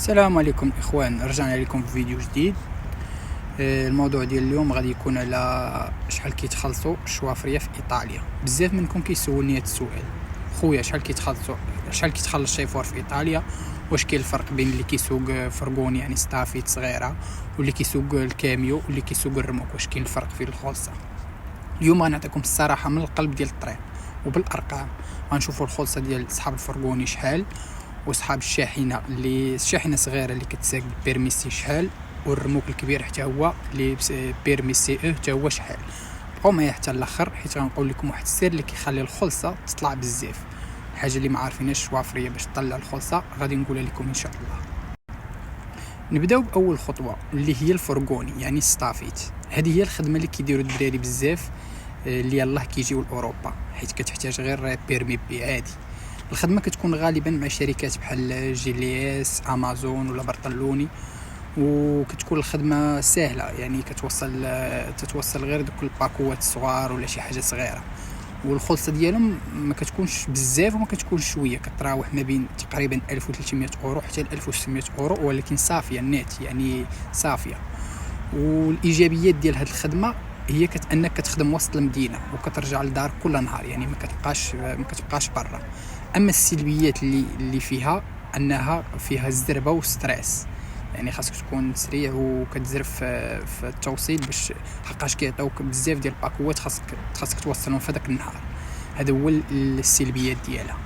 السلام عليكم اخوان، رجعنا لكم في فيديو جديد. الموضوع ديال اليوم غادي يكون على شحال كيتخلصوا الشوافريه في ايطاليا. بزاف منكم كيسولني هذا السؤال: خويا شحال كيتخلص شيفور في ايطاليا؟ واش كاين الفرق بين اللي كيسوق فرغوني يعني ستافيت صغيره واللي كيسوق الكاميو واللي كيسوق الرموك؟ واش كاين الفرق في الخلصه؟ اليوم غنعطيكم الصراحه من القلب ديال الطريق وبالارقام. غنشوفوا الخلصه ديال صحاب الفرغوني شحال، وصحاب الشاحنه الشاحنه صغيره اللي كتساق بيرميسي شحال، والرموك الكبير حتى هو اللي بيرميسي حتى هو شحال. بقاو معايا حتى الاخر حيت غنقول لكم واحد السر اللي كيخلي الخلصه تطلع بزاف. الحاجه اللي ما عارفينهاش الشوافريه باش تطلع الخلصه غادي نقولها لكم ان شاء الله. نبداو باول خطوه اللي هي الفرغوني يعني ستافيت. هذه هي الخدمه اللي كيديروا الدراري بزاف اللي يلاه كيجيو لاوروبا، حيت كتحتاج غير بيرمي بي عادي. الخدمه كتكون غالبا مع شركات بحال جيليس، امازون ولا برطلوني، وكتكون الخدمه سهله يعني تتوصل غير دوك الباكوات الصغار ولا شي حاجه صغيره. والخلصه ديالهم ما كتكونش بزاف وما كتكونش شويه، كتراوح ما بين تقريبا 1300 اورو حتى 1600 اورو، ولكن صافيه النت يعني صافيه. والايجابيات ديال هذه الخدمه هي انك كتخدم وسط المدينه وكترجع للدار كل نهار، يعني ما كتبقاش برا. اما السلبيات اللي فيها انها فيها الزربه وستريس، يعني خاصك تكون سريع وكتزرف في التوصيل باش حقاش كيعطيوك بزاف ديال الباكوات خاصك توصلهم في داك النهار. هذا هو السلبيات ديالها.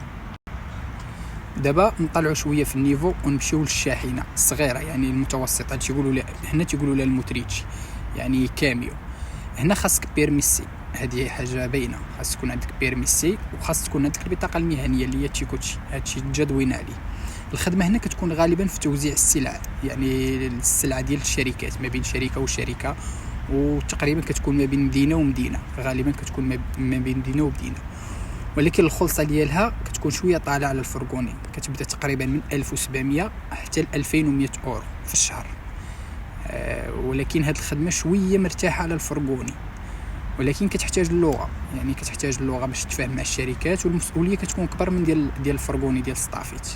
دابا نطلعوا شويه في النيفو ونمشيو للشاحنه الصغيره يعني المتوسطه، تيقولوا لها الموتريتشي يعني كاميو. هنا خاصك بيرميسي، هذه حاجه باينه، خاص تكون عندك بيرميسي وخاص تكون عندك البطاقه المهنيه اللي هي تشيكوتشي. هادشي تجدوين عليه. الخدمه هنا كتكون غالبا في توزيع السلع، يعني السلعه ديال الشركات ما بين شركه وشركه، وتقريبا كتكون ما بين مدينه ومدينه، غالبا كتكون ما بين مدينه ومدينه. ولكن الخلصه ديالها كتكون شويه طالعه على الفرغوني، كتبدا تقريبا من 1700 حتى 2100 اورو في الشهر. ولكن هذه الخدمه شويه مرتاحه على الفرغوني، ولكن كتحتاج اللغه، يعني كتحتاج اللغه باش تتفاهم مع الشركات، والمسؤوليه كتكون اكبر من ديال الفرغوني ديال ستافيت.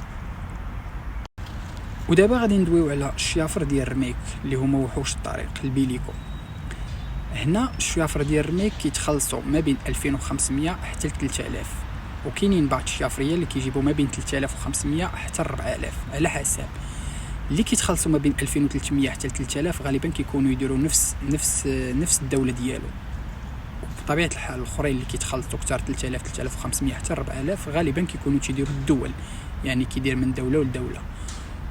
ودابا غادي ندويو على الشيافر ديال الرميك اللي هما وحوش الطريق البيليكو. هنا الشيافر ديال الرميك كيتخلصوا ما بين 2500 حتى 3000، وكاينين بعض الشيافريه اللي كيجيبوا ما بين 3500 حتى 4000 على حسب. اللي كيتخلصوا ما بين 2300 حتى 3000 غالبا كيكونوا يديروا نفس الدوله ديالو. بطبيعه الحال الاخرين اللي كيتخلصوا اكثر 3000 3500 حتى 4000 غالبا كيكونوا تيديروا الدول، يعني كيدير من دوله لدوله.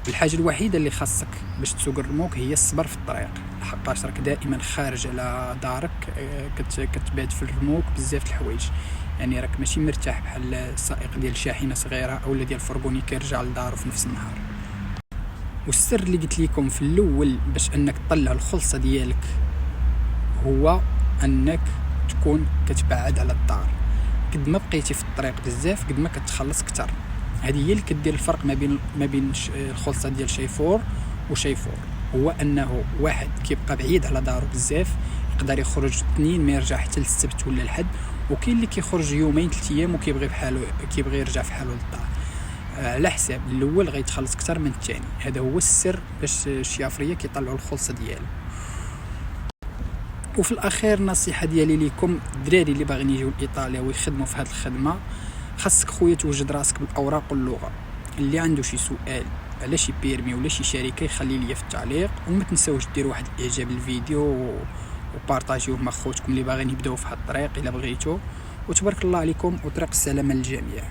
الحاجه الوحيده اللي خاصك باش تسوق الرموك هي الصبر في الطريق، حقاش راك دائما خارج على دارك، كتبعد في الرموك بزاف الحوايج، يعني راك ماشي مرتاح بحال السائق ديال شاحنه صغيره اولا ديال فرغوني كيرجع لدارو في نفس النهار. والسر اللي قلت لكم في الاول باش انك تطلع الخلصه ديالك هو انك تكون كتبعد على الدار. قد ما بقيتي في الطريق بزاف قد ما كتخلص اكثر. هذه هي اللي كدير الفرق ما بين الخلصه ديال شيفور وشيفور، هو انه واحد كيبقى بعيد على دارو بزاف، يقدر يخرج 2 ما يرجع حتى للسبت ولا الحد، وكاين اللي كيخرج 2 3 ايام وكيبغي يرجع في حاله للدار. على حساب الاول غيتخلص اكثر من الثاني. هذا هو السر باش الشيافريه كيطلعوا الخلصه ديالو. وفي الاخير نصيحه ديالي لكم الدراري اللي باغيين يجيو لايطاليا ويخدموا في هذه الخدمه، خاصك خويا توجد راسك بالاوراق واللغه. اللي عنده شي سؤال على شي بيرمي ولا شي شركه يخلي لي في التعليق، وما تنساوش ديروا واحد اعجاب للفيديو وبارطاجيوه مع خوتكم اللي باغيين يبداو في هذا الطريق الا بغيتو. وتبارك الله عليكم وطريق السلامه للجميع.